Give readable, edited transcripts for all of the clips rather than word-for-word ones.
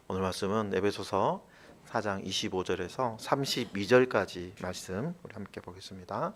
오늘 말씀은 에베소서 4장 25절에서 32절까지 말씀 우리 함께 보겠습니다.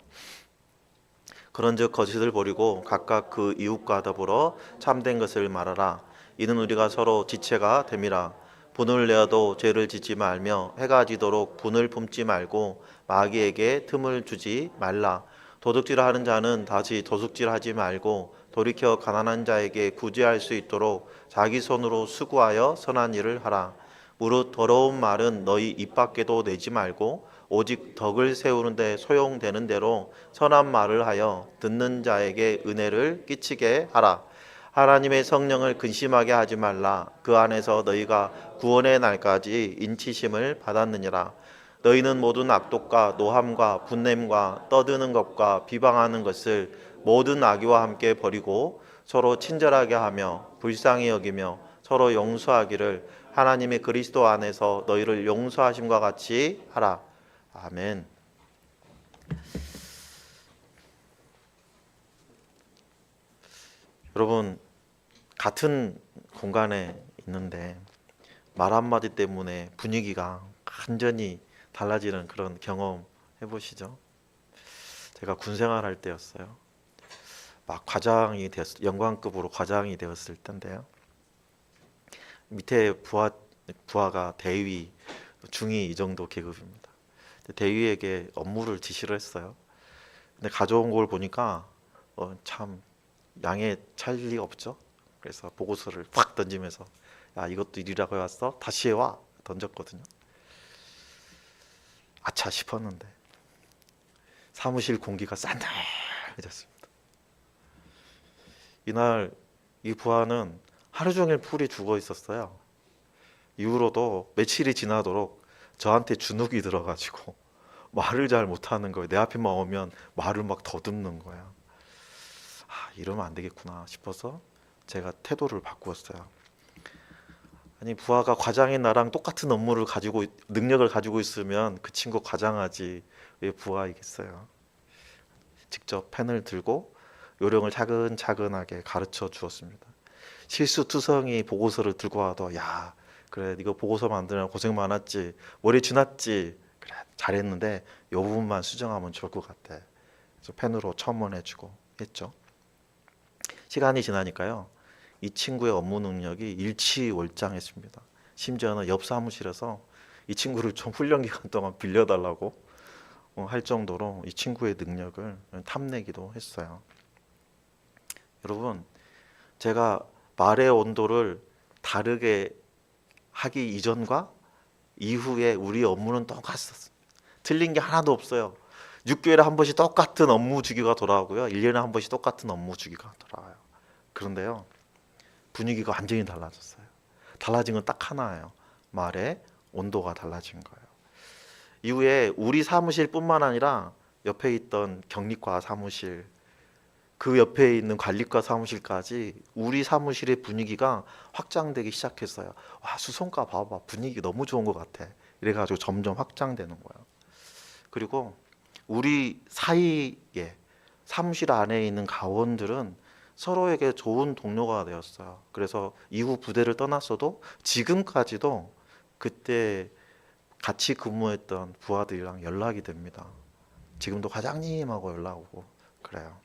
그런즉 거짓을 버리고 각각 그 이웃과 더불어 참된 것을 말하라. 이는 우리가 서로 지체가 됨이라. 분을 내어도 죄를 짓지 말며 해가 지도록 분을 품지 말고 마귀에게 틈을 주지 말라. 도둑질하는 자는 다시 도둑질하지 말고 돌이켜 가난한 자에게 구제할 수 있도록 자기 손으로 수고하여 선한 일을 하라. 무릇 더러운 말은 너희 입 밖에도 내지 말고 오직 덕을 세우는데 소용되는 대로 선한 말을 하여 듣는 자에게 은혜를 끼치게 하라. 하나님의 성령을 근심하게 하지 말라. 그 안에서 너희가 구원의 날까지 인치심을 받았느니라. 너희는 모든 악독과 노함과 분냄과 떠드는 것과 비방하는 것을 모든 악의와 함께 버리고 서로 친절하게 하며 불쌍히 여기며 서로 용서하기를 하나님의 그리스도 안에서 너희를 용서하심과 같이 하라. 아멘. 여러분, 같은 공간에 있는데 말 한마디 때문에 분위기가 완전히 달라지는 그런 경험 해보시죠? 제가 군 생활할 때였어요. 막 영관급으로 과장이 되었을 때인데요. 밑에 부하가 대위, 중위 이 정도 계급입니다. 대위에게 업무를 지시를 했어요. 근데 가져온 걸 보니까 참 양에 찰 리가 없죠. 그래서 보고서를 확 던지면서 야, 이것도 일이라고 해왔어? 다시 해와 던졌거든요. 아차 싶었는데 사무실 공기가 싸늘해졌습니다. 이날 이 부하는 하루 종일 풀이 죽어 있었어요. 이후로도 며칠이 지나도록 저한테 주눅이 들어가지고 말을 잘 못하는 거예요. 내 앞에만 오면 말을 막 더듬는 거야. 이러면 안 되겠구나 싶어서 제가 태도를 바꾸었어요. 아니, 부하가 과장인 나랑 똑같은 업무를 가지고 능력을 가지고 있으면 그 친구 과장하지 왜 부하이겠어요. 직접 펜을 들고 요령을 차근차근하게 가르쳐 주었습니다. 실수투성이 보고서를 들고 와도 야, 그래 이거 보고서 만드느라 고생 많았지, 머리 쥐났지, 그래 잘했는데 이 부분만 수정하면 좋을 것 같아. 그래서 펜으로 첨언해주고 했죠. 시간이 지나니까요, 이 친구의 업무 능력이 일취월장했습니다. 심지어는 옆 사무실에서 이 친구를 좀 훈련 기간 동안 빌려달라고 할 정도로 이 친구의 능력을 탐내기도 했어요. 여러분, 제가 말의 온도를 다르게 하기 이전과 이후에 우리 업무는 똑같았어요. 틀린 게 하나도 없어요. 6개월에 한 번씩 똑같은 업무 주기가 돌아오고요, 1년에 한 번씩 똑같은 업무 주기가 돌아와요. 그런데요, 분위기가 완전히 달라졌어요. 달라진 건 딱 하나예요. 말의 온도가 달라진 거예요. 이후에 우리 사무실뿐만 아니라 옆에 있던 격리과 사무실, 그 옆에 있는 관리과 사무실까지 우리 사무실의 분위기가 확장되기 시작했어요. 와, 수성과 봐봐, 분위기 너무 좋은 것 같아. 이래가지고 점점 확장되는 거예요. 그리고 우리 사이에 사무실 안에 있는 가원들은 서로에게 좋은 동료가 되었어요. 그래서 이후 부대를 떠났어도 지금까지도 그때 같이 근무했던 부하들이랑 연락이 됩니다. 지금도 과장님하고 연락 오고 그래요.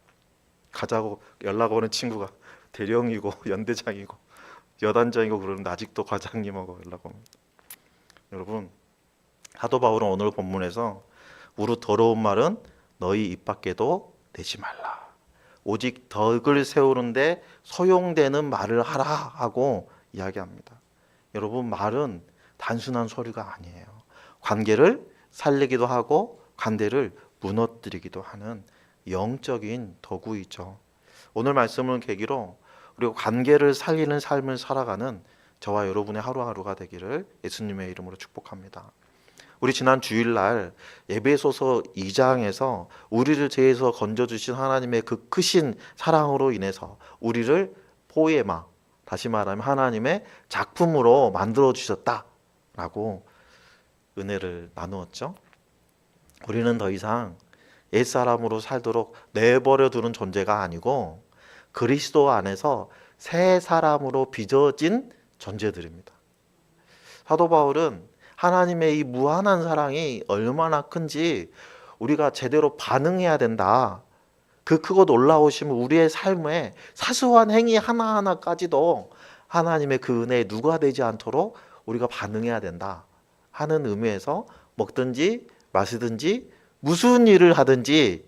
가자고 연락 오는 친구가 대령이고 연대장이고 여단장이고 그러는데 아직도 과장님하고 연락 옵니다. 여러분, 사도 바울은 오늘 본문에서 무릇 더러운 말은 너희 입 밖에도 내지 말라. 오직 덕을 세우는데 소용되는 말을 하라 하고 이야기합니다. 여러분, 말은 단순한 소리가 아니에요. 관계를 살리기도 하고 관계를 무너뜨리기도 하는 영적인 도구이죠. 오늘 말씀을 계기로 우리가 관계를 살리는 삶을 살아가는 저와 여러분의 하루하루가 되기를 예수님의 이름으로 축복합니다. 우리 지난 주일날 에베소서 2장에서 우리를 죄에서 건져주신 하나님의 그 크신 사랑으로 인해서 우리를 포에마, 다시 말하면 하나님의 작품으로 만들어 주셨다라고 은혜를 나누었죠. 우리는 더 이상 옛사람으로 살도록 내버려 두는 존재가 아니고 그리스도 안에서 새 사람으로 빚어진 존재들입니다. 사도 바울은 하나님의 이 무한한 사랑이 얼마나 큰지 우리가 제대로 반응해야 된다. 그 크고 놀라우신 우리의 삶에 사소한 행위 하나하나까지도 하나님의 그 은혜에 누가 되지 않도록 우리가 반응해야 된다 하는 의미에서 먹든지 마시든지 무슨 일을 하든지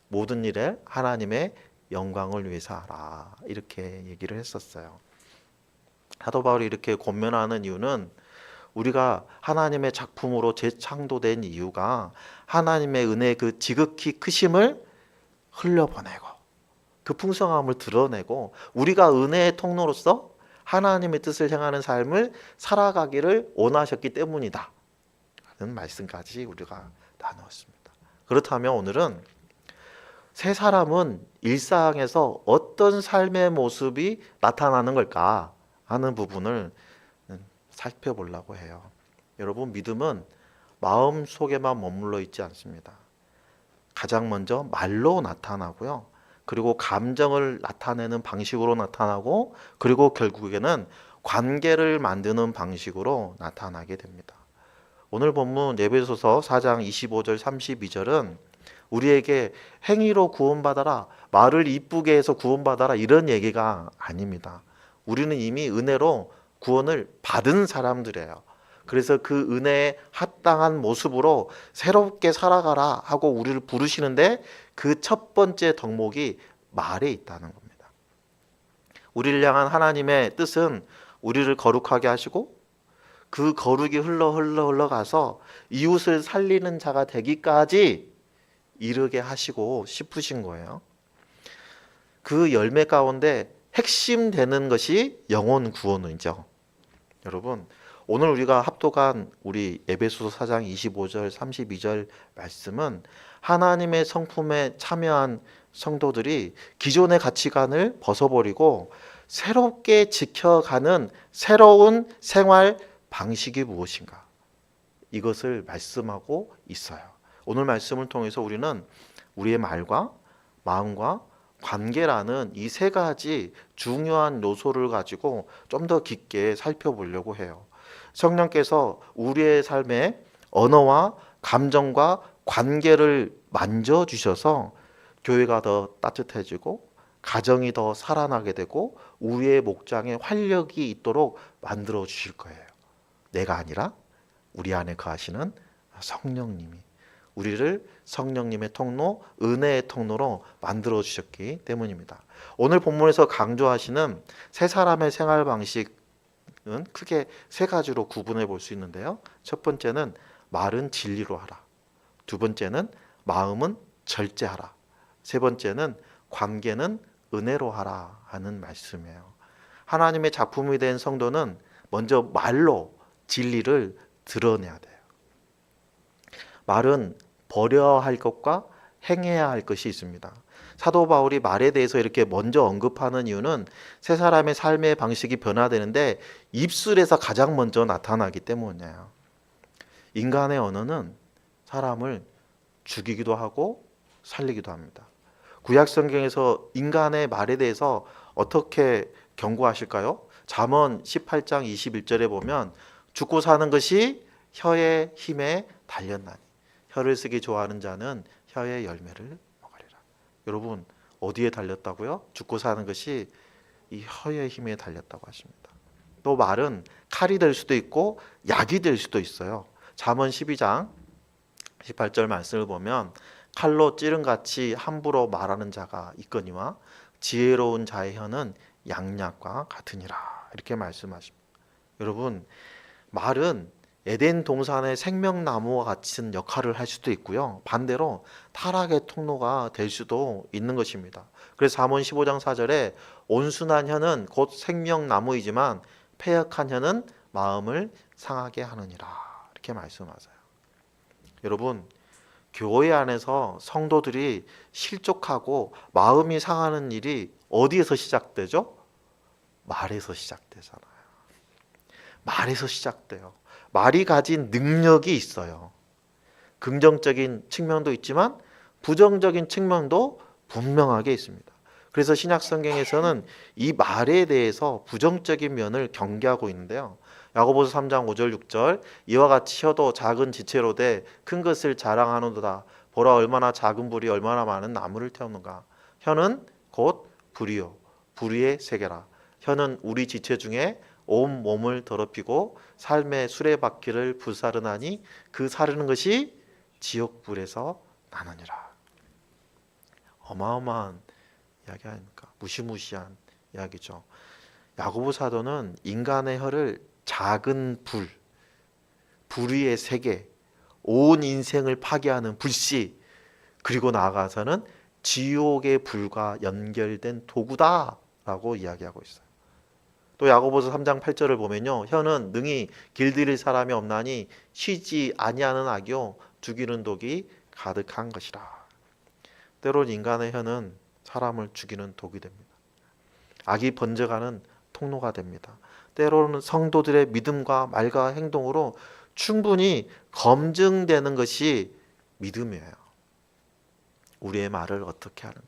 모든 일에 하나님의 영광을 위해서 하라, 이렇게 얘기를 했었어요. 사도 바울이 이렇게 권면하는 이유는 우리가 하나님의 작품으로 재창조된 이유가 하나님의 은혜의 그 지극히 크심을 흘려보내고 그 풍성함을 드러내고 우리가 은혜의 통로로서 하나님의 뜻을 향하는 삶을 살아가기를 원하셨기 때문이다 하는 말씀까지 우리가 나누었습니다. 그렇다면 오늘은 새 사람은 일상에서 어떤 삶의 모습이 나타나는 걸까 하는 부분을 살펴보려고 해요. 여러분, 믿음은 마음 속에만 머물러 있지 않습니다. 가장 먼저 말로 나타나고요. 그리고 감정을 나타내는 방식으로 나타나고, 그리고 결국에는 관계를 만드는 방식으로 나타나게 됩니다. 오늘 본문 에베소서 4장 25절 32절은 우리에게 행위로 구원받아라, 말을 이쁘게 해서 구원받아라, 이런 얘기가 아닙니다. 우리는 이미 은혜로 구원을 받은 사람들이에요. 그래서 그 은혜에 합당한 모습으로 새롭게 살아가라 하고 우리를 부르시는데 그 첫 번째 덕목이 말에 있다는 겁니다. 우리를 향한 하나님의 뜻은 우리를 거룩하게 하시고 그 거룩이 흘러가서 이웃을 살리는 자가 되기까지 이르게 하시고 싶으신 거예요. 그 열매 가운데 핵심 되는 것이 영혼 구원이죠. 여러분, 오늘 우리가 합독한 우리 에베소서 4장 25절 32절 말씀은 하나님의 성품에 참여한 성도들이 기존의 가치관을 벗어버리고 새롭게 지켜가는 새로운 생활 방식이 무엇인가, 이것을 말씀하고 있어요. 오늘 말씀을 통해서 우리는 우리의 말과 마음과 관계라는 이 세 가지 중요한 요소를 가지고 좀 더 깊게 살펴보려고 해요. 성령께서 우리의 삶에 언어와 감정과 관계를 만져주셔서 교회가 더 따뜻해지고 가정이 더 살아나게 되고 우리의 목장에 활력이 있도록 만들어 주실 거예요. 내가 아니라 우리 안에 거하시는 성령님이 우리를 성령님의 통로, 은혜의 통로로 만들어 주셨기 때문입니다. 오늘 본문에서 강조하시는 세 사람의 생활 방식은 크게 세 가지로 구분해 볼 수 있는데요. 첫 번째는 말은 진리로 하라. 두 번째는 마음은 절제하라. 세 번째는 관계는 은혜로 하라 하는 말씀이에요. 하나님의 작품이 된 성도는 먼저 말로 진리를 드러내야 돼요. 말은 버려야 할 것과 행해야 할 것이 있습니다. 사도 바울이 말에 대해서 이렇게 먼저 언급하는 이유는 세 사람의 삶의 방식이 변화되는데 입술에서 가장 먼저 나타나기 때문이에요. 인간의 언어는 사람을 죽이기도 하고 살리기도 합니다. 구약 성경에서 인간의 말에 대해서 어떻게 경고하실까요? 잠언 18장 21절에 보면 죽고 사는 것이 혀의 힘에 달렸나니 혀를 쓰기 좋아하는 자는 혀의 열매를 먹으리라. 여러분, 어디에 달렸다고요? 죽고 사는 것이 이 혀의 힘에 달렸다고 하십니다. 또 말은 칼이 될 수도 있고 약이 될 수도 있어요. 잠언 12장 18절 말씀을 보면 칼로 찌른같이 함부로 말하는 자가 있거니와 지혜로운 자의 혀는 양약과 같으니라, 이렇게 말씀하십니다. 여러분, 말은 에덴 동산의 생명나무와 같은 역할을 할 수도 있고요. 반대로 타락의 통로가 될 수도 있는 것입니다. 그래서 잠언 15장 4절에 온순한 혀는 곧 생명나무이지만 패역한 혀는 마음을 상하게 하느니라, 이렇게 말씀하세요. 여러분, 교회 안에서 성도들이 실족하고 마음이 상하는 일이 어디에서 시작되죠? 말에서 시작되잖아요. 말에서 시작돼요. 말이 가진 능력이 있어요. 긍정적인 측면도 있지만 부정적인 측면도 분명하게 있습니다. 그래서 신약 성경에서는 이 말에 대해서 부정적인 면을 경계하고 있는데요. 야고보서 3장 5절 6절 이와 같이 혀도 작은 지체로 돼 큰 것을 자랑하노도다. 보라 얼마나 작은 불이 얼마나 많은 나무를 태우는가. 혀는 곧 불이요 불의의 세계라. 혀는 우리 지체 중에 온 몸을 더럽히고 삶의 수레바퀴를 불사르나니 그 사르는 것이 지옥불에서 나느니라. 어마어마한 이야기 아닙니까? 무시무시한 이야기죠. 야고보 사도는 인간의 혀를 작은 불, 불의의 세계, 온 인생을 파괴하는 불씨, 그리고 나아가서는 지옥의 불과 연결된 도구다라고 이야기하고 있어요. 또 야고보서 3장 8절을 보면요, 혀는 능히 길들일 사람이 없나니 쉬지 아니하는 악이요 죽이는 독이 가득한 것이라. 때론 인간의 혀는 사람을 죽이는 독이 됩니다. 악이 번져가는 통로가 됩니다. 때로는 성도들의 믿음과 말과 행동으로 충분히 검증되는 것이 믿음이에요. 우리의 말을 어떻게 하는가?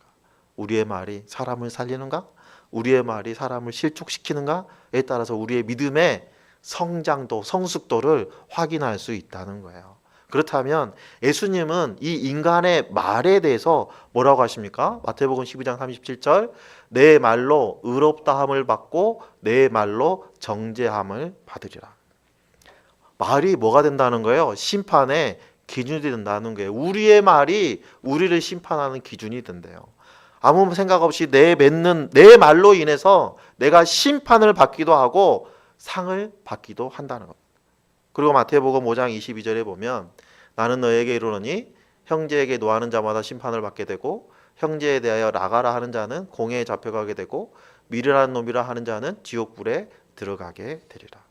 우리의 말이 사람을 살리는가? 우리의 말이 사람을 실족시키는가에 따라서 우리의 믿음의 성장도, 성숙도를 확인할 수 있다는 거예요. 그렇다면 예수님은 이 인간의 말에 대해서 뭐라고 하십니까? 마태복음 12장 37절 내 말로 의롭다함을 받고 내 말로 정죄함을 받으리라. 말이 뭐가 된다는 거예요? 심판의 기준이 된다는 거예요. 우리의 말이 우리를 심판하는 기준이 된대요. 아무 생각 없이 내뱉는 내 말로 인해서 내가 심판을 받기도 하고 상을 받기도 한다는 겁니다. 그리고 마태복음 5장 22절에 보면 나는 너에게 이르노니 형제에게 노하는 자마다 심판을 받게 되고 형제에 대하여 나가라 하는 자는 공회에 잡혀가게 되고 미련한 놈이라 하는 자는 지옥불에 들어가게 되리라.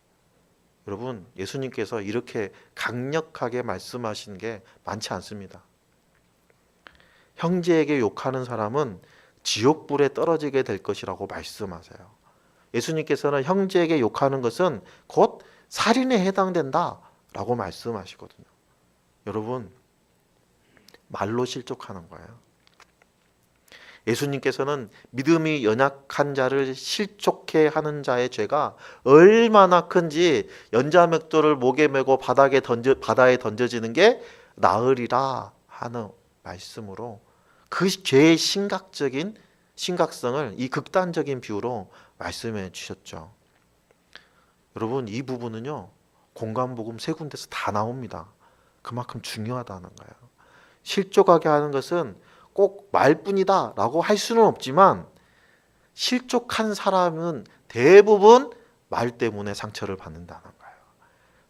여러분, 예수님께서 이렇게 강력하게 말씀하신 게 많지 않습니다. 형제에게 욕하는 사람은 지옥불에 떨어지게 될 것이라고 말씀하세요. 예수님께서는 형제에게 욕하는 것은 곧 살인에 해당된다라고 말씀하시거든요. 여러분, 말로 실족하는 거예요. 예수님께서는 믿음이 연약한 자를 실족해 하는 자의 죄가 얼마나 큰지 연자맥도를 목에 메고 바다에 던져지는 게 나으리라 하는 말씀으로 그 죄의 심각성을 이 극단적인 비유로 말씀해 주셨죠. 여러분, 이 부분은요 공관복음 세 군데서 다 나옵니다. 그만큼 중요하다는 거예요. 실족하게 하는 것은 꼭 말뿐이다 라고 할 수는 없지만 실족한 사람은 대부분 말 때문에 상처를 받는다는 거예요.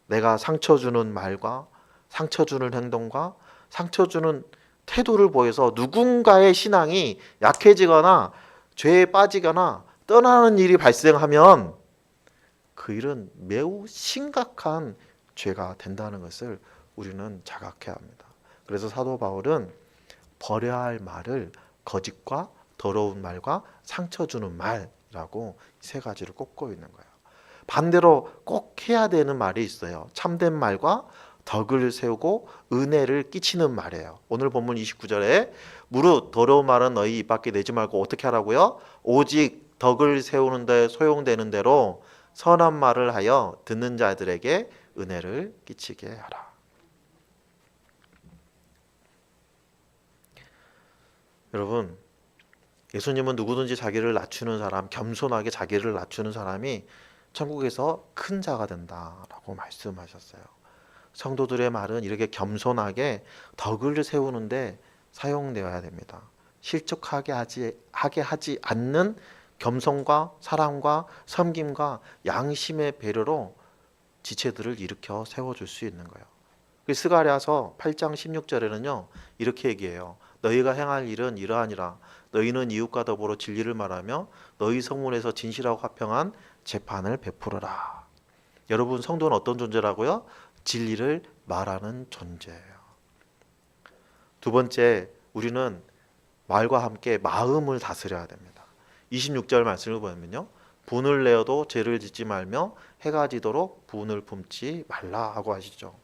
내가 상처 주는 말과 상처 주는 행동과 상처 주는 태도를 보여서 누군가의 신앙이 약해지거나 죄에 빠지거나 떠나는 일이 발생하면 그 일은 매우 심각한 죄가 된다는 것을 우리는 자각해야 합니다. 그래서 사도 바울은 버려야 할 말을 거짓과 더러운 말과 상처 주는 말이라고 세 가지를 꼽고 있는 거예요. 반대로 꼭 해야 되는 말이 있어요. 참된 말과 덕을 세우고 은혜를 끼치는 말이에요. 오늘 본문 29절에 무릇 더러운 말은 너희 입 밖에 내지 말고 어떻게 하라고요? 오직 덕을 세우는 데 소용되는 대로 선한 말을 하여 듣는 자들에게 은혜를 끼치게 하라. 여러분, 예수님은 누구든지 자기를 낮추는 사람, 겸손하게 자기를 낮추는 사람이 천국에서 큰 자가 된다라고 말씀하셨어요. 성도들의 말은 이렇게 겸손하게 덕을 세우는데 사용되어야 됩니다. 실족하게 하지 않는 겸손과 사랑과 섬김과 양심의 배려로 지체들을 일으켜 세워줄 수 있는 거예요. 스가랴서 8장 16절에는요 이렇게 얘기해요. 너희가 행할 일은 이러하니라. 너희는 이웃과 더불어 진리를 말하며 너희 성문에서 진실하고 화평한 재판을 베풀어라. 여러분, 성도는 어떤 존재라고요? 진리를 말하는 존재예요. 두 번째, 우리는 말과 함께 마음을 다스려야 됩니다. 26절 말씀을 보면요, 분을 내어도 죄를 짓지 말며 해가 지도록 분을 품지 말라 하고 하시죠.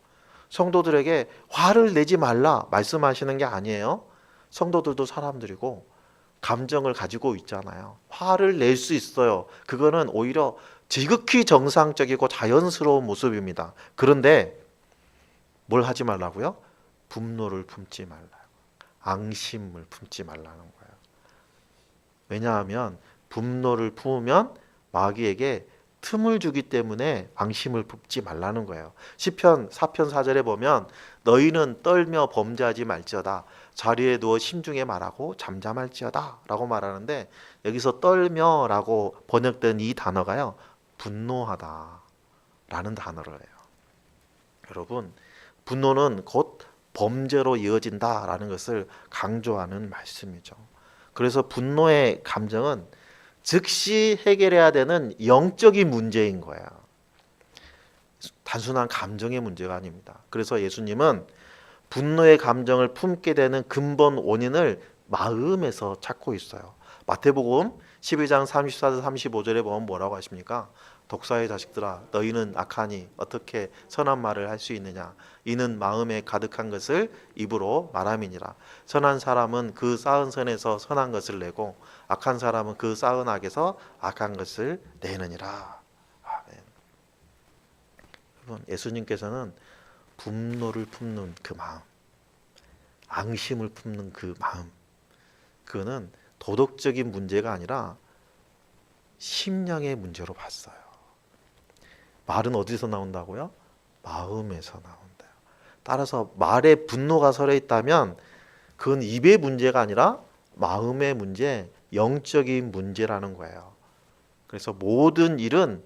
성도들에게 화를 내지 말라 말씀하시는 게 아니에요. 성도들도 사람들이고 감정을 가지고 있잖아요. 화를 낼 수 있어요. 그거는 오히려 지극히 정상적이고 자연스러운 모습입니다. 그런데 뭘 하지 말라고요? 분노를 품지 말라고. 앙심을 품지 말라는 거예요. 왜냐하면 분노를 품으면 마귀에게 틈을 주기 때문에 앙심을 품지 말라는 거예요. 시편 4편 4절에 보면 너희는 떨며 범죄하지 말지어다. 자리에 누워 심중에 말하고 잠잠할지어다 라고 말하는데, 여기서 떨며 라고 번역된 이 단어가요, 분노하다 라는 단어를 해요. 여러분, 분노는 곧 범죄로 이어진다 라는 것을 강조하는 말씀이죠. 그래서 분노의 감정은 즉시 해결해야 되는 영적인 문제인 거예요. 단순한 감정의 문제가 아닙니다. 그래서 예수님은 분노의 감정을 품게 되는 근본 원인을 마음에서 찾고 있어요. 마태복음 12장 34절 35절에 보면 뭐라고 하십니까? 독사의 자식들아, 너희는 악하니 어떻게 선한 말을 할 수 있느냐? 이는 마음에 가득한 것을 입으로 말함이니라. 선한 사람은 그 쌓은 선에서 선한 것을 내고 악한 사람은 그 쌓은 악에서 악한 것을 내느니라. 아멘. 여러분, 예수님께서는 분노를 품는 그 마음, 앙심을 품는 그 마음, 그거는 도덕적인 문제가 아니라 심령의 문제로 봤어요. 말은 어디서 나온다고요? 마음에서 나온다. 따라서 말에 분노가 서려 있다면 그건 입의 문제가 아니라 마음의 문제, 영적인 문제라는 거예요. 그래서 모든 일은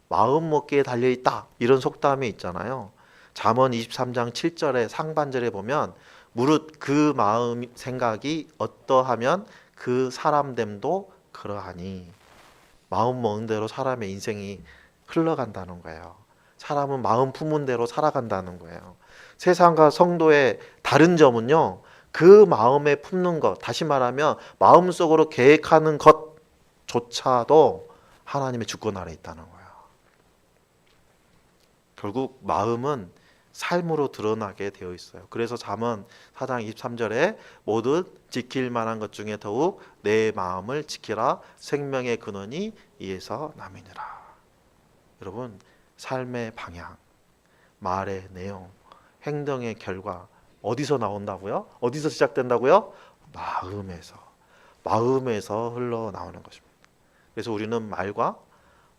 마음 먹기에 달려 있다, 이런 속담이 있잖아요. 잠언 23장 7절에 상반절에 보면 무릇 그 마음 생각이 어떠하면 그 사람됨도 그러하니, 마음 먹는 대로 사람의 인생이 흘러간다는 거예요. 사람은 마음 품은 대로 살아간다는 거예요. 세상과 성도의 다른 점은요, 그 마음에 품는 것, 다시 말하면 마음속으로 계획하는 것조차도 하나님의 주권 아래 있다는 거예요. 결국 마음은 삶으로 드러나게 되어 있어요. 그래서 잠언 4장 23절에 모든 지킬 만한 것 중에 더욱 내 마음을 지키라. 생명의 근원이 이에서 남이니라. 여러분, 삶의 방향, 말의 내용, 행동의 결과 어디서 나온다고요? 어디서 시작된다고요? 마음에서 흘러나오는 것입니다. 그래서 우리는 말과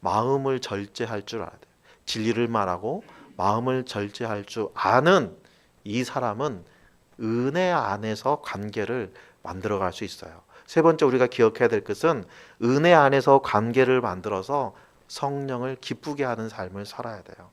마음을 절제할 줄 알아야 돼요. 진리를 말하고 마음을 절제할 줄 아는 이 사람은 은혜 안에서 관계를 만들어갈 수 있어요. 세 번째 우리가 기억해야 될 것은 은혜 안에서 관계를 만들어서 성령을 기쁘게 하는 삶을 살아야 돼요.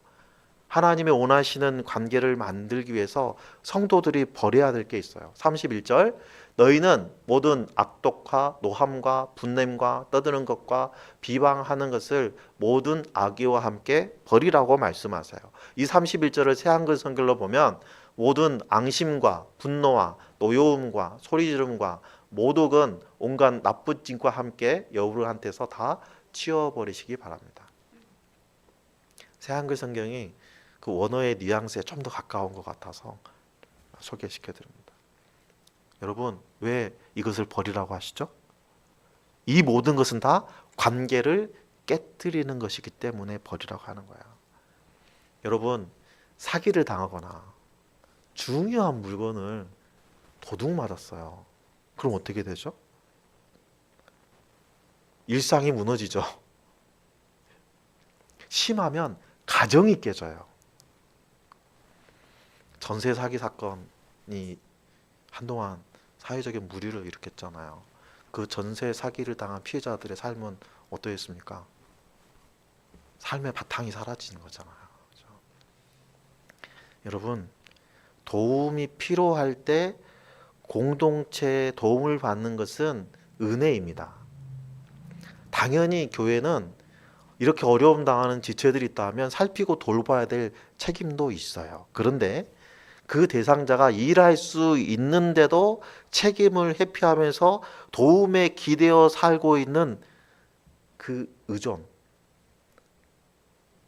하나님의 원하시는 관계를 만들기 위해서 성도들이 버려야 될 게 있어요. 31절, 너희는 모든 악독과 노함과 분냄과 떠드는 것과 비방하는 것을 모든 악의와 함께 버리라고 말씀하세요. 이 31절을 새한글 성경로 보면 모든 앙심과 분노와 노여움과 소리지름과 모독은 온갖 나쁜 짓과 함께 여러분한테서 다 치워버리시기 바랍니다. 새한글 성경이 그 원어의 뉘앙스에 좀 더 가까운 것 같아서 소개시켜 드립니다. 여러분, 왜 이것을 버리라고 하시죠? 이 모든 것은 다 관계를 깨뜨리는 것이기 때문에 버리라고 하는 거야. 여러분, 사기를 당하거나 중요한 물건을 도둑 맞았어요. 그럼 어떻게 되죠? 일상이 무너지죠. 심하면 가정이 깨져요. 전세 사기 사건이 한동안 사회적인 물의를 일으켰잖아요. 그 전세 사기를 당한 피해자들의 삶은 어떠했습니까? 삶의 바탕이 사라지는 거잖아요. 그렇죠? 여러분, 도움이 필요할 때 공동체의 도움을 받는 것은 은혜입니다. 당연히 교회는 이렇게 어려움 당하는 지체들이 있다면 살피고 돌봐야 될 책임도 있어요. 그런데 그 대상자가 일할 수 있는데도 책임을 회피하면서 도움에 기대어 살고 있는 그 의존,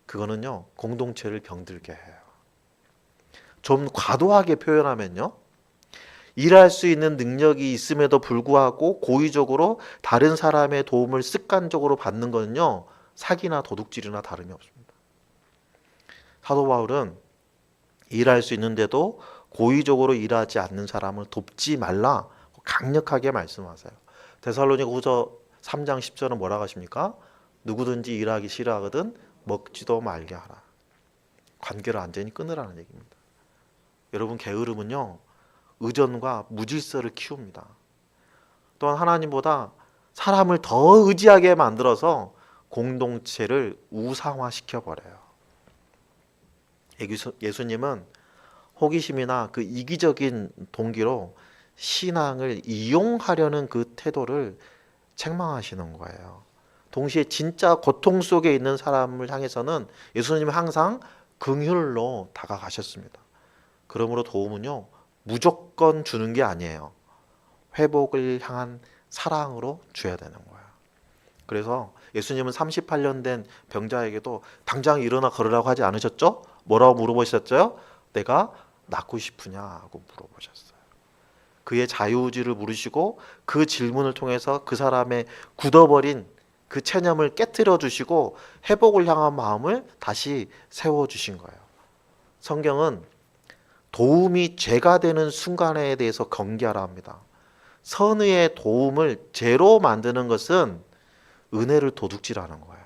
그거는요, 공동체를 병들게 해요. 좀 과도하게 표현하면요, 일할 수 있는 능력이 있음에도 불구하고 고의적으로 다른 사람의 도움을 습관적으로 받는 거는요, 사기나 도둑질이나 다름이 없습니다. 사도 바울은 일할 수 있는데도 고의적으로 일하지 않는 사람을 돕지 말라 강력하게 말씀하세요. 데살로니가후서 3장 10절은 뭐라고 하십니까? 누구든지 일하기 싫어하거든 먹지도 말게 하라. 관계를 완전히 끊으라는 얘기입니다. 여러분, 게으름은요 의존과 무질서를 키웁니다. 또한 하나님보다 사람을 더 의지하게 만들어서 공동체를 우상화시켜 버려요. 예수님은 호기심이나 그 이기적인 동기로 신앙을 이용하려는 그 태도를 책망하시는 거예요. 동시에 진짜 고통 속에 있는 사람을 향해서는 예수님은 항상 긍휼로 다가가셨습니다. 그러므로 도움은요 무조건 주는 게 아니에요. 회복을 향한 사랑으로 줘야 되는 거예요. 그래서 예수님은 38년 된 병자에게도 당장 일어나 걸으라고 하지 않으셨죠? 뭐라고 물어보셨죠? 내가 낫고 싶으냐고 물어보셨어요. 그의 자유의지를 물으시고 그 질문을 통해서 그 사람의 굳어버린 그 체념을 깨트려 주시고 회복을 향한 마음을 다시 세워주신 거예요. 성경은 도움이 죄가 되는 순간에 대해서 경계하라 합니다. 선의의 도움을 죄로 만드는 것은 은혜를 도둑질하는 거예요.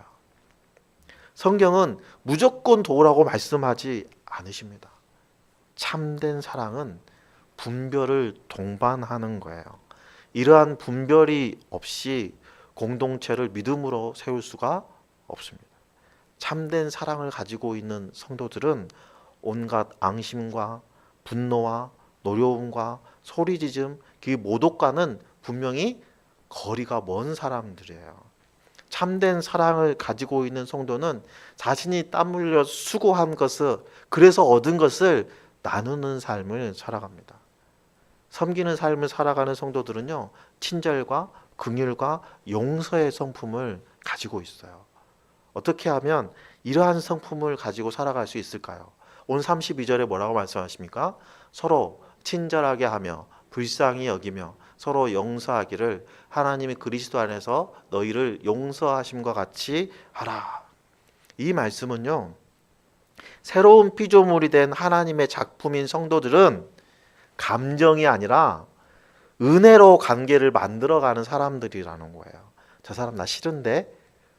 성경은 무조건 도우라고 말씀하지 않으십니다. 참된 사랑은 분별을 동반하는 거예요. 이러한 분별이 없이 공동체를 믿음으로 세울 수가 없습니다. 참된 사랑을 가지고 있는 성도들은 온갖 앙심과 분노와 노여움과 소리짖음, 그 모독과는 분명히 거리가 먼 사람들이에요. 참된 사랑을 가지고 있는 성도는 자신이 땀 흘려 수고한 것을, 그래서 얻은 것을 나누는 삶을 살아갑니다. 섬기는 삶을 살아가는 성도들은요 친절과 긍휼과 용서의 성품을 가지고 있어요. 어떻게 하면 이러한 성품을 가지고 살아갈 수 있을까요? 오늘 32절에 뭐라고 말씀하십니까? 서로 친절하게 하며 불쌍히 여기며 서로 용서하기를 하나님이 그리스도 안에서 너희를 용서하심과 같이 하라. 이 말씀은요 새로운 피조물이 된 하나님의 작품인 성도들은 감정이 아니라 은혜로 관계를 만들어가는 사람들이라는 거예요. 저 사람 나 싫은데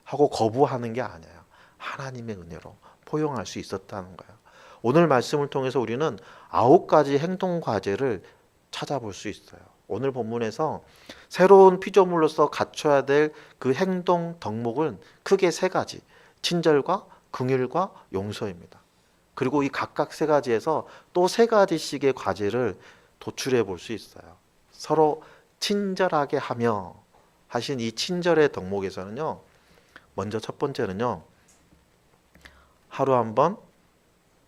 하고 거부하는 게 아니에요. 하나님의 은혜로 포용할 수 있었다는 거예요. 오늘 말씀을 통해서 우리는 9가지 행동 과제를 찾아볼 수 있어요. 오늘 본문에서 새로운 피조물로서 갖춰야 될 그 행동 덕목은 크게 3가지, 친절과 긍휼과 용서입니다. 그리고 이 각각 3가지에서 또 3가지씩의 과제를 도출해 볼 수 있어요. 서로 친절하게 하며 하신 이 친절의 덕목에서는요 먼저 첫 번째는요 하루 한 번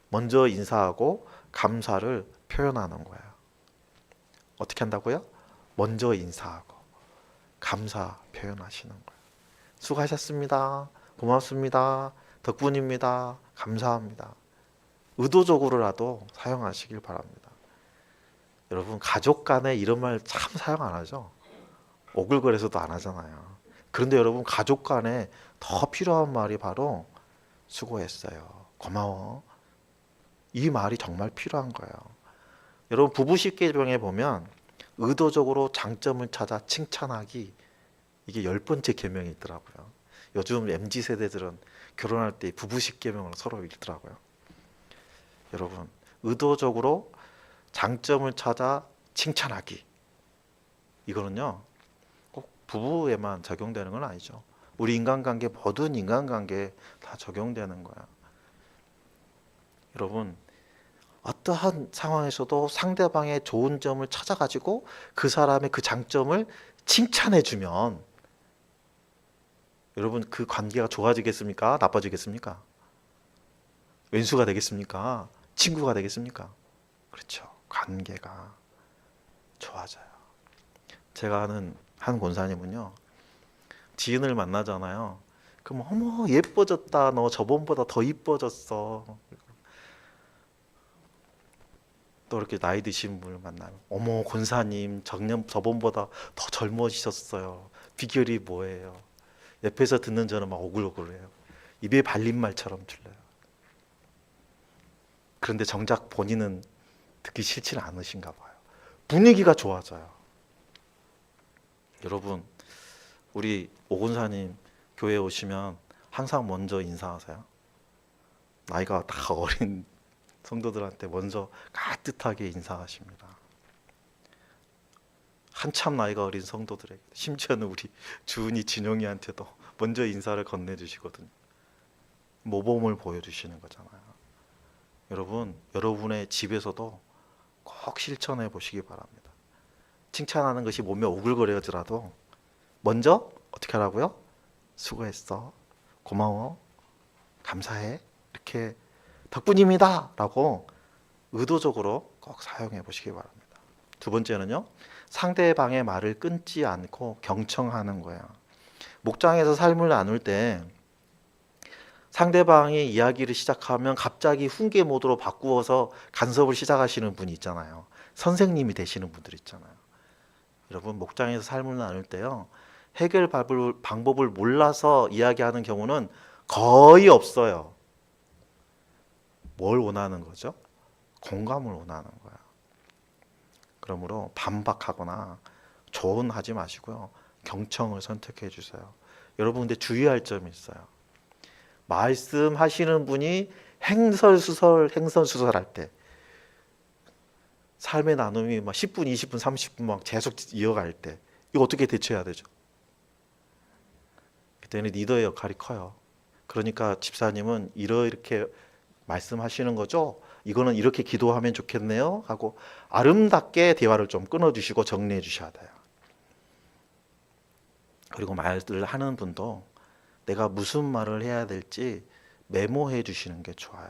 먼저 인사하고 감사를 표현하는 거예요. 어떻게 한다고요? 먼저 인사하고 감사 표현하시는 거예요. 수고하셨습니다. 고맙습니다. 덕분입니다. 감사합니다. 의도적으로라도 사용하시길 바랍니다. 여러분 가족 간에 이런 말 참 사용 안 하죠? 오글거려서도 안 하잖아요. 그런데 여러분 가족 간에 더 필요한 말이 바로 수고했어요. 고마워. 이 말이 정말 필요한 거예요. 여러분 부부 십계명에 보면 의도적으로 장점을 찾아 칭찬하기 이게 10번째 계명이 있더라고요. 요즘 MZ세대들은 결혼할 때 부부 십계명을 서로 읽더라고요. 여러분 의도적으로 장점을 찾아 칭찬하기 이거는요 꼭 부부에만 적용되는 건 아니죠. 우리 인간관계 모든 인간관계에 다 적용되는 거야. 여러분 어떠한 상황에서도 상대방의 좋은 점을 찾아가지고 그 사람의 그 장점을 칭찬해주면 여러분 그 관계가 좋아지겠습니까? 나빠지겠습니까? 왼수가 되겠습니까? 친구가 되겠습니까? 그렇죠. 관계가 좋아져요. 제가 아는 한 권사님은요 지인을 만나잖아요. 그럼 어머 예뻐졌다. 너 저번보다 더 이뻐졌어. 또 이렇게 나이 드신 분을 만나면 어머 권사님 저번보다 더 젊어지셨어요. 비결이 뭐예요? 옆에서 듣는 저는 막 오글오글해요. 입에 발린 말처럼 들려요. 그런데 정작 본인은 듣기 싫지는 않으신가 봐요. 분위기가 좋아져요. 여러분, 우리 오군사님 교회 오시면 항상 먼저 인사하세요. 나이가 다 어린 성도들한테 먼저 따뜻하게 인사하십니다. 한참 나이가 어린 성도들에게, 심지어는 우리 주은이 진용이한테도 먼저 인사를 건네주시거든요. 모범을 보여주시는 거잖아요. 여러분, 여러분의 집에서도 꼭 실천해 보시기 바랍니다. 칭찬하는 것이 몸에 오글거려지라도 먼저 어떻게 하라고요? 수고했어, 고마워, 감사해, 이렇게 덕분입니다 라고 의도적으로 꼭 사용해 보시기 바랍니다. 두 번째는요, 상대방의 말을 끊지 않고 경청하는 거예요. 목장에서 삶을 나눌 때 상대방이 이야기를 시작하면 갑자기 훈계 모드로 바꾸어서 간섭을 시작하시는 분이 있잖아요. 선생님이 되시는 분들 있잖아요. 여러분, 목장에서 삶을 나눌 때요, 해결 방법을 몰라서 이야기하는 경우는 거의 없어요. 뭘 원하는 거죠? 공감을 원하는 거예요. 그러므로 반박하거나 조언하지 마시고요, 경청을 선택해 주세요. 여러분, 근데 주의할 점이 있어요. 말씀하시는 분이 행선수설할 때, 삶의 나눔이 막 10분, 20분, 30분 막 계속 이어갈 때, 이거 어떻게 대처해야 되죠? 그때는 리더의 역할이 커요. 그러니까 집사님은 이렇게 말씀하시는 거죠? 이거는 이렇게 기도하면 좋겠네요 하고 아름답게 대화를 좀 끊어주시고 정리해 주셔야 돼요. 그리고 말을 하는 분도 내가 무슨 말을 해야 될지 메모해 주시는 게 좋아요.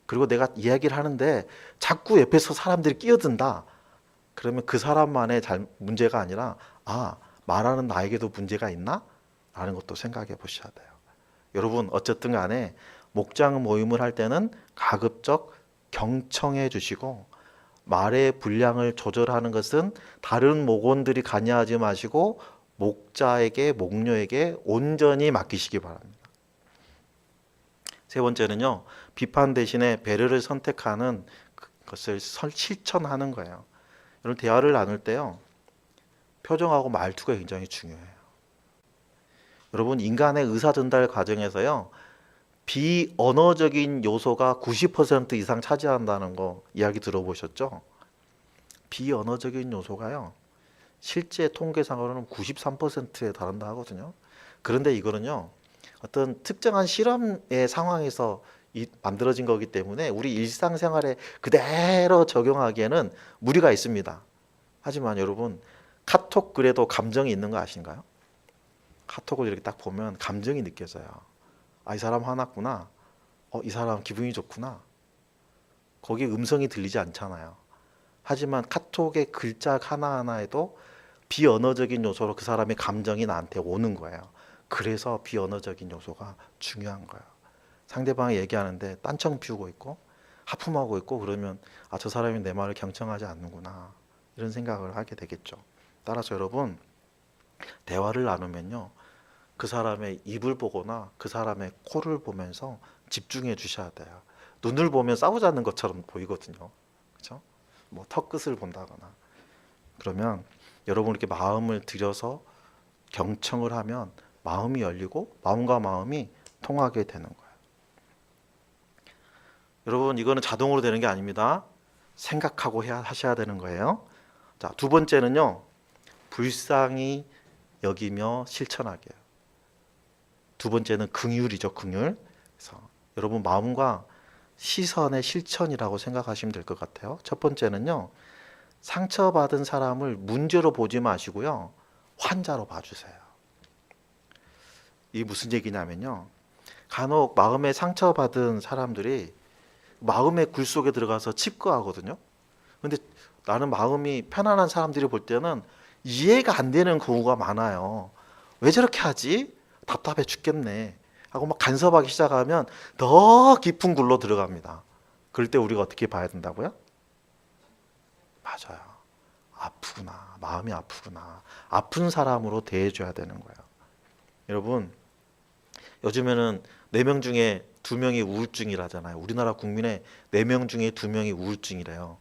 그리고 내가 이야기를 하는데 자꾸 옆에서 사람들이 끼어든다, 그러면 그 사람만의 문제가 아니라, 아, 말하는 나에게도 문제가 있나? 라는 것도 생각해 보셔야 돼요. 여러분, 어쨌든 간에 목장 모임을 할 때는 가급적 경청해 주시고, 말의 분량을 조절하는 것은 다른 목원들이 관여하지 마시고 목녀에게 온전히 맡기시기 바랍니다. 세 번째는요, 비판 대신에 배려를 선택하는 것을 실천하는 거예요. 여러분, 대화를 나눌 때요, 표정하고 말투가 굉장히 중요해요. 여러분, 인간의 의사 전달 과정에서요, 비언어적인 요소가 90% 이상 차지한다는 거 이야기 들어보셨죠? 비언어적인 요소가요, 실제 통계상으로는 93%에 달한다 하거든요. 그런데 이거는요, 어떤 특정한 실험의 상황에서 만들어진 거기 때문에 우리 일상생활에 그대로 적용하기에는 무리가 있습니다. 하지만 여러분, 카톡 글에도 감정이 있는 거 아신가요? 카톡을 이렇게 딱 보면 감정이 느껴져요. 아, 이 사람 화났구나. 이 사람 기분이 좋구나. 거기에 음성이 들리지 않잖아요. 하지만 카톡의 글자 하나하나에도 비언어적인 요소로 그 사람의 감정이 나한테 오는 거예요. 그래서 비언어적인 요소가 중요한 거예요. 상대방이 얘기하는데 딴청 피우고 있고 하품하고 있고 그러면, 아, 저 사람이 내 말을 경청하지 않는구나, 이런 생각을 하게 되겠죠. 따라서 여러분, 대화를 나누면요, 그 사람의 입을 보거나 그 사람의 코를 보면서 집중해 주셔야 돼요. 눈을 보면 싸우자는 것처럼 보이거든요. 그렇죠? 뭐 턱끝을 본다거나. 그러면 여러분, 이렇게 마음을 들여서 경청을 하면 마음이 열리고 마음과 마음이 통하게 되는 거예요. 여러분, 이거는 자동으로 되는 게 아닙니다. 생각하고 하셔야 되는 거예요. 자, 두 번째는요, 불쌍히 여기며 실천하게요. 두 번째는 긍휼이죠, 긍휼. 그래서 여러분, 마음과 시선의 실천이라고 생각하시면 될 것 같아요. 첫 번째는요, 상처받은 사람을 문제로 보지 마시고요, 환자로 봐주세요. 이게 무슨 얘기냐면요, 간혹 마음에 상처받은 사람들이 마음의 굴 속에 들어가서 칩거하거든요. 근데 나는 마음이 편안한 사람들이 볼 때는 이해가 안 되는 경우가 많아요. 왜 저렇게 하지? 답답해 죽겠네 하고 막 간섭하기 시작하면 더 깊은 굴로 들어갑니다. 그럴 때 우리가 어떻게 봐야 된다고요? 맞아요. 아프구나. 마음이 아프구나. 아픈 사람으로 대해줘야 되는 거예요. 여러분, 요즘에는 4명 중에 2명이 우울증이라잖아요. 우리나라 국민의 4명 중에 2명이 우울증이래요.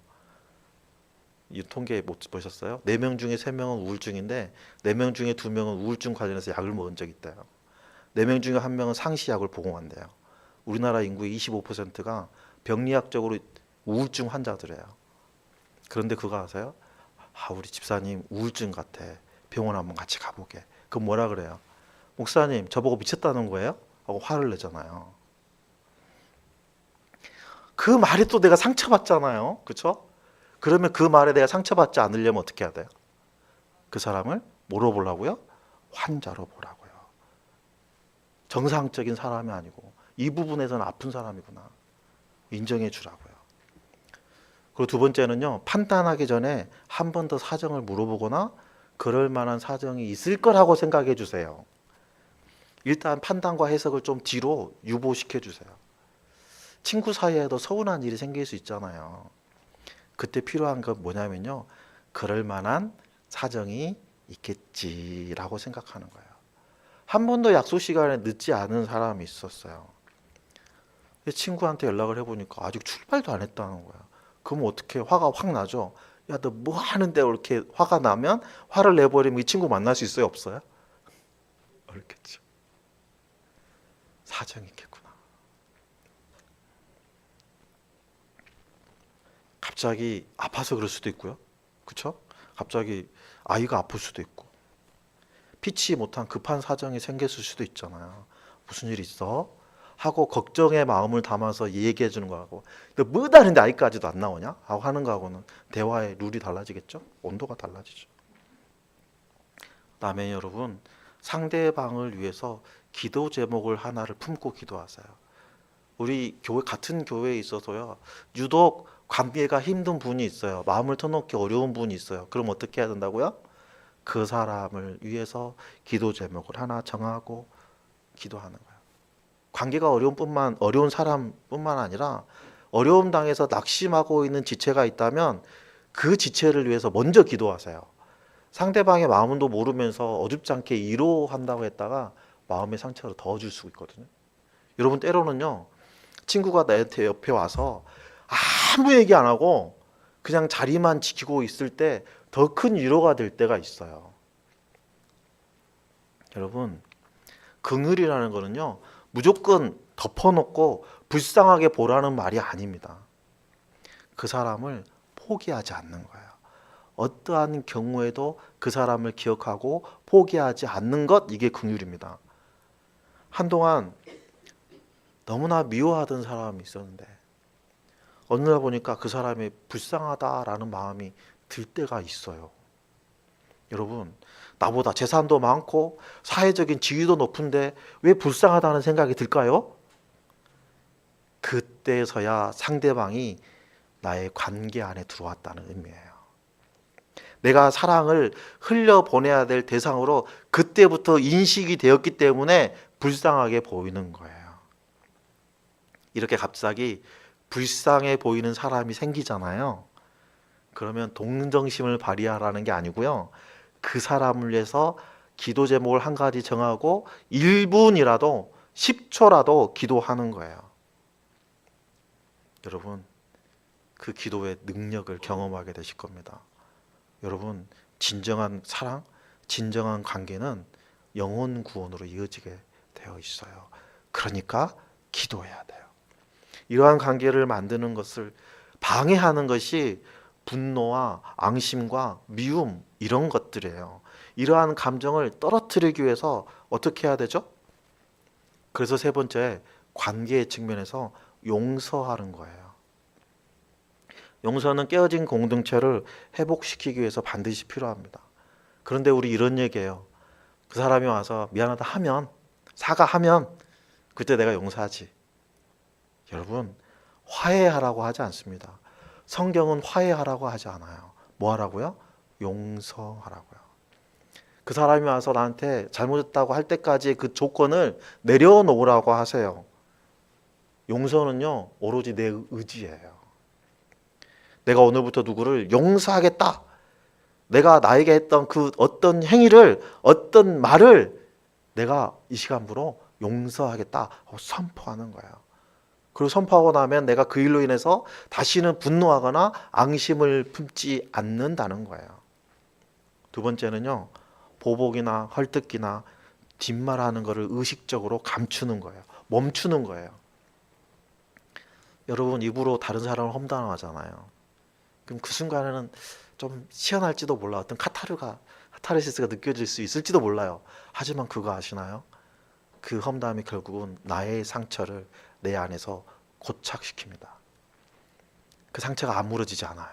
이 통계 못 보셨어요? 4명 중에 3명은 우울증인데 4명 중에 2명은 우울증 관련해서 약을 먹은 적이 있대요. 4명 중에 1명은 상시약을 복용한대요. 우리나라 인구의 25%가 병리학적으로 우울증 환자들이에요. 그런데 그거 아세요? 우리 집사님 우울증 같아. 병원 한번 같이 가보게. 그럼 뭐라 그래요? 목사님, 저보고 미쳤다는 거예요? 하고 화를 내잖아요. 그 말에 또 내가 상처받잖아요. 그렇죠? 그러면 그 말에 내가 상처받지 않으려면 어떻게 해야 돼요? 그 사람을 뭐로 보라고요? 환자로 보라고요. 정상적인 사람이 아니고 이 부분에서는 아픈 사람이구나. 인정해 주라고요. 그리고 두 번째는요. 판단하기 전에 한 번 더 사정을 물어보거나 그럴 만한 사정이 있을 거라고 생각해 주세요. 일단 판단과 해석을 좀 뒤로 유보시켜 주세요. 친구 사이에도 서운한 일이 생길 수 있잖아요. 그때 필요한 건 뭐냐면요. 그럴 만한 사정이 있겠지라고 생각하는 거예요. 한 번도 약속 시간에 늦지 않은 사람이 있었어요. 친구한테 연락을 해보니까 아직 출발도 안 했다는 거야. 그럼 어떻게 화가 확 나죠? 야, 너 뭐 하는데 이렇게 화가 나면 화를 내버리면 이 친구 만날 수 있어요? 없어요? 어렵겠죠. 사정이 있겠구나. 갑자기 아파서 그럴 수도 있고요. 그렇죠? 갑자기 아이가 아플 수도 있고 피치 못한 급한 사정이 생겼을 수도 있잖아요. 무슨 일 있어? 하고 걱정의 마음을 담아서 얘기해 주는 거하고 뭐 다른데 아이까지도 안 나오냐? 하고 하는 거하고는 대화의 룰이 달라지겠죠? 온도가 달라지죠. 그다음에 여러분 상대방을 위해서 기도 제목을 하나를 품고 기도하세요. 우리 교회 같은 교회에 있어서요. 유독 관계가 힘든 분이 있어요. 마음을 터놓기 어려운 분이 있어요. 그럼 어떻게 해야 된다고요? 그 사람을 위해서 기도 제목을 하나 정하고 기도하는 거예요. 관계가 어려운 사람뿐만 아니라 어려움 당해서 낙심하고 있는 지체가 있다면 그 지체를 위해서 먼저 기도하세요. 상대방의 마음도 모르면서 어줍지 않게 위로한다고 했다가 마음의 상처를 더 줄 수 있거든요. 여러분 때로는요. 친구가 나한테 옆에 와서 아무 얘기 안 하고 그냥 자리만 지키고 있을 때 더 큰 위로가 될 때가 있어요. 여러분 긍휼이라는 거는요. 무조건 덮어놓고 불쌍하게 보라는 말이 아닙니다. 그 사람을 포기하지 않는 거예요. 어떠한 경우에도 그 사람을 기억하고 포기하지 않는 것, 이게 긍휼입니다. 한동안 너무나 미워하던 사람이 있었는데 어느 날 보니까 그 사람이 불쌍하다라는 마음이 들 때가 있어요. 여러분 나보다 재산도 많고 사회적인 지위도 높은데 왜 불쌍하다는 생각이 들까요? 그때서야 상대방이 나의 관계 안에 들어왔다는 의미예요. 내가 사랑을 흘려보내야 될 대상으로 그때부터 인식이 되었기 때문에 불쌍하게 보이는 거예요. 이렇게 갑자기 불쌍해 보이는 사람이 생기잖아요. 그러면 동정심을 발휘하라는 게 아니고요. 그 사람을 위해서 기도 제목을 한 가지 정하고 1분이라도 10초라도 기도하는 거예요. 여러분 그 기도의 능력을 경험하게 되실 겁니다. 여러분 진정한 사랑, 진정한 관계는 영혼 구원으로 이어지게 되어 있어요. 그러니까 기도해야 돼요. 이러한 관계를 만드는 것을 방해하는 것이 분노와 앙심과 미움 이런 것들이에요. 이러한 감정을 떨어뜨리기 위해서 어떻게 해야 되죠? 그래서 세 번째 관계의 측면에서 용서하는 거예요. 용서는 깨어진 공동체를 회복시키기 위해서 반드시 필요합니다. 그런데 우리 이런 얘기해요. 그 사람이 와서 미안하다 하면 사과하면 그때 내가 용서하지. 여러분 화해하라고 하지 않습니다. 성경은 화해하라고 하지 않아요. 뭐 하라고요? 용서하라고요. 그 사람이 와서 나한테 잘못했다고 할 때까지 그 조건을 내려놓으라고 하세요. 용서는요 오로지 내 의지예요. 내가 오늘부터 누구를 용서하겠다. 내가 나에게 했던 그 어떤 행위를 어떤 말을 내가 이 시간부로 용서하겠다 하고 선포하는 거예요. 그리고 선포하고 나면 내가 그 일로 인해서 다시는 분노하거나 앙심을 품지 않는다는 거예요. 두 번째는요, 보복이나 헐뜯기나 뒷말하는 것을 의식적으로 감추는 거예요. 멈추는 거예요. 여러분, 입으로 다른 사람을 험담하잖아요. 그럼 그 순간에는 좀 시원할지도 몰라. 어떤 카타르시스가 느껴질 수 있을지도 몰라요. 하지만 그거 아시나요? 그 험담이 결국은 나의 상처를 내 안에서 고착시킵니다. 그 상처가 아물어지지 않아요.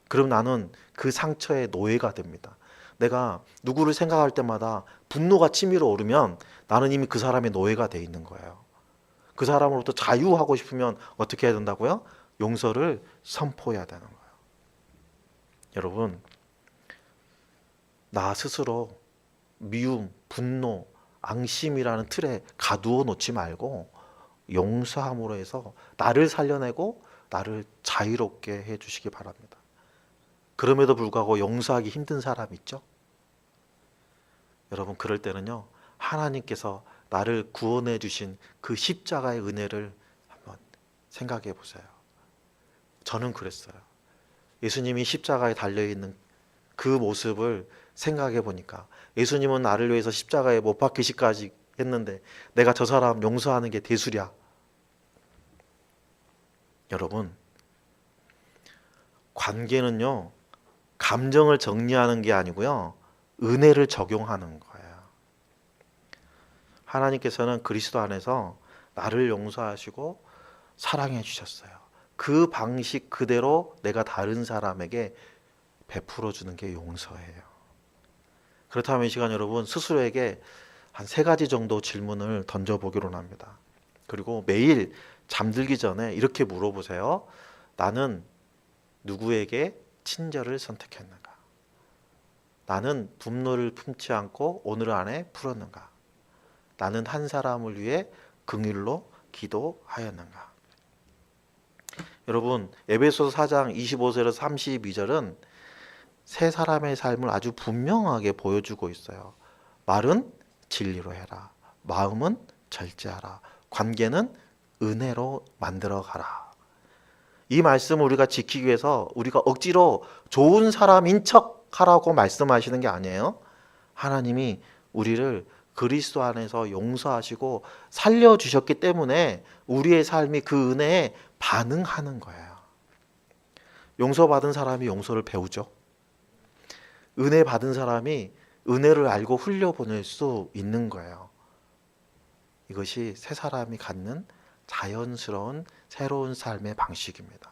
그럼 나는 그 상처의 노예가 됩니다. 내가 누구를 생각할 때마다 분노가 치밀어 오르면 나는 이미 그 사람의 노예가 돼 있는 거예요. 그 사람으로부터 자유하고 싶으면 어떻게 해야 된다고요? 용서를 선포해야 되는 거예요. 여러분, 나 스스로 미움, 분노, 앙심이라는 틀에 가두어 놓지 말고 용서함으로 해서 나를 살려내고 나를 자유롭게 해주시기 바랍니다. 그럼에도 불구하고 용서하기 힘든 사람 있죠? 여러분, 그럴 때는요, 하나님께서 나를 구원해 주신 그 십자가의 은혜를 한번 생각해 보세요. 저는 그랬어요. 예수님이 십자가에 달려있는 그 모습을 생각해 보니까 예수님은 나를 위해서 십자가에 못 박히시까지 했는데 내가 저 사람 용서하는 게 대수랴. 여러분, 관계는요, 감정을 정리하는 게 아니고요, 은혜를 적용하는 거예요. 하나님께서는 그리스도 안에서 나를 용서하시고 사랑해 주셨어요. 그 방식 그대로 내가 다른 사람에게 베풀어 주는 게 용서예요. 그렇다면 이 시간 여러분, 스스로에게 한 3가지 정도 질문을 던져보기로 합니다. 그리고 매일 잠들기 전에 이렇게 물어보세요. 나는 누구에게 친절을 선택했는가? 나는 분노를 품지 않고 오늘 안에 풀었는가? 나는 한 사람을 위해 긍휼로 기도하였는가? 여러분, 에베소서 4장 25절에서 32절은 세 사람의 삶을 아주 분명하게 보여주고 있어요. 말은 진리로 해라. 마음은 절제하라. 관계는 은혜로 만들어 가라. 이 말씀을 우리가 지키기 위해서 우리가 억지로 좋은 사람인 척 하라고 말씀하시는 게 아니에요. 하나님이 우리를 그리스도 안에서 용서하시고 살려주셨기 때문에 우리의 삶이 그 은혜에 반응하는 거예요. 용서받은 사람이 용서를 배우죠. 은혜 받은 사람이 은혜를 알고 흘려보낼 수 있는 거예요. 이것이 새 사람이 갖는 자연스러운 새로운 삶의 방식입니다.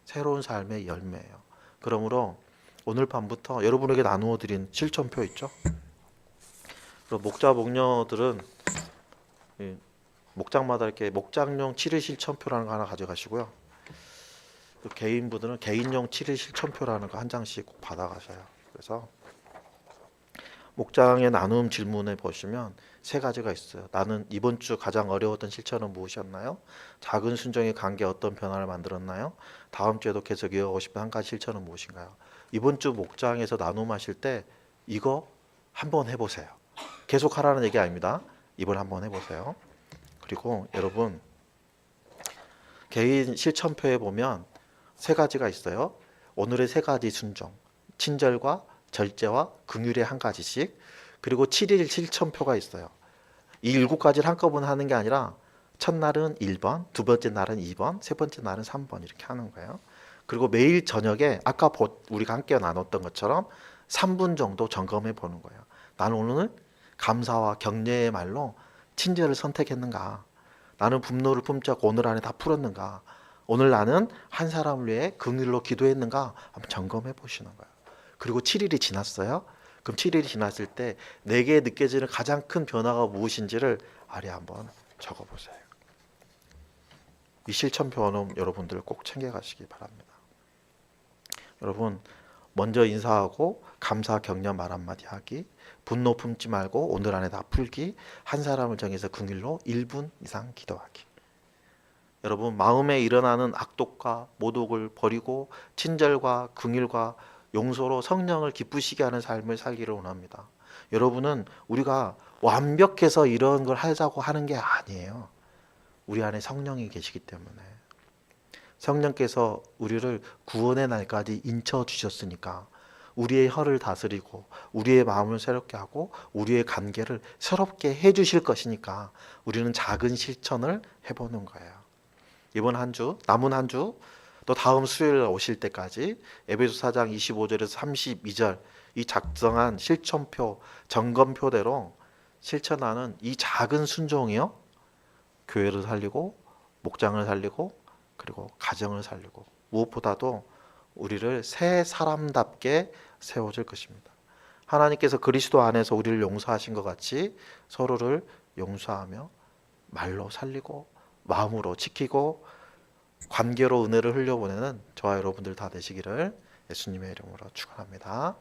새로운 삶의 열매예요. 그러므로 오늘 밤부터 여러분에게 나누어 드린 실천표 있죠? 목자 목녀들은 목장마다 이렇게 목장용 7일 실천표라는 거 하나 가져가시고요. 개인분들은 개인용 7일 실천표라는 거 한 장씩 꼭 받아가셔요. 그래서 목장의 나눔 질문에 보시면 3가지가 있어요. 나는 이번 주 가장 어려웠던 실천은 무엇이었나요? 작은 순종의 관계 어떤 변화를 만들었나요? 다음 주에도 계속 이어가고 싶은 한 가지 실천은 무엇인가요? 이번 주 목장에서 나눔하실 때 이거 한번 해보세요. 계속 하라는 얘기 아닙니다. 이번 한번 해보세요. 그리고 여러분, 개인 실천표에 보면 3가지가 있어요. 오늘의 3가지 순종, 친절과 절제와 긍휼의 1가지씩, 그리고 7일 실천표가 있어요. 이 7가지를 한꺼번에 하는 게 아니라 첫날은 1번, 두 번째 날은 2번, 세 번째 날은 3번 이렇게 하는 거예요. 그리고 매일 저녁에 아까 우리가 함께 나눴던 것처럼 3분 정도 점검해 보는 거예요. 나는 오늘 감사와 격려의 말로 친절을 선택했는가? 나는 분노를 품지 않고 오늘 안에 다 풀었는가? 오늘 나는 한 사람을 위해 긍휼로 기도했는가? 한번 점검해 보시는 거예요. 그리고 7일이 지났어요. 그럼 7일이 지났을 때 내게 느껴지는 가장 큰 변화가 무엇인지를 아래 한번 적어보세요. 이 실천표는 여러분들 꼭 챙겨가시기 바랍니다. 여러분, 먼저 인사하고 감사 격려 말 한마디 하기, 분노 품지 말고 오늘 안에 다 풀기, 한 사람을 정해서 긍휼로 1분 이상 기도하기. 여러분, 마음에 일어나는 악독과 모독을 버리고 친절과 긍휼과 용서로 성령을 기쁘시게 하는 삶을 살기를 원합니다. 여러분은 우리가 완벽해서 이런 걸 하자고 하는 게 아니에요. 우리 안에 성령이 계시기 때문에. 성령께서 우리를 구원의 날까지 인쳐 주셨으니까 우리의 혀를 다스리고 우리의 마음을 새롭게 하고 우리의 관계를 새롭게 해 주실 것이니까 우리는 작은 실천을 해보는 거예요. 이번 한 주, 남은 한 주, 또 다음 수요일 오실 때까지 에베소 4장 25절에서 32절 이 작성한 실천표, 점검표대로 실천하는 이 작은 순종이요, 교회를 살리고 목장을 살리고 그리고 가정을 살리고 무엇보다도 우리를 새 사람답게 세워줄 것입니다. 하나님께서 그리스도 안에서 우리를 용서하신 것 같이 서로를 용서하며 말로 살리고 마음으로 지키고 관계로 은혜를 흘려보내는 저와 여러분들 다 되시기를 예수님의 이름으로 축원합니다.